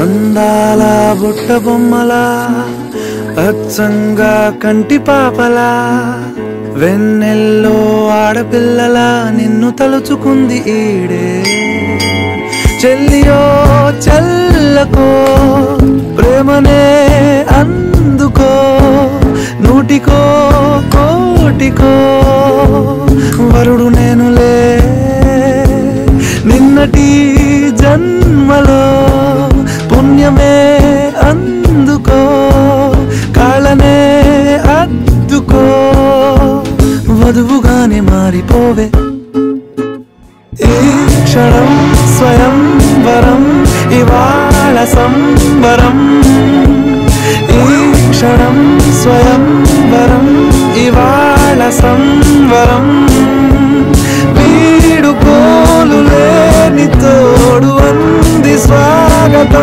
అందాల బుట్ట బొమ్మలా అచ్చంగా కంటి పాపలా వెన్నెల్లో ఆడపిల్లలా నిన్ను తలుచుకుంది ఈడే చెల్లియో చల్లకో ప్రేమనే అందుకో నూటికో కోటికో వరుడు నేనులే నిన్నటి జన్మలో పుణ్యమే అందుకో కాళ్ళనే అద్దుకో వధువుగానే మారిపోవే ఈ క్షణం స్వయంవరం ఇవాళ సంబరం ఈ క్షణం స్వయంవరం ఇవాళ సంవరం వీడుకోలు లేని తోడు అంది స్వాగతం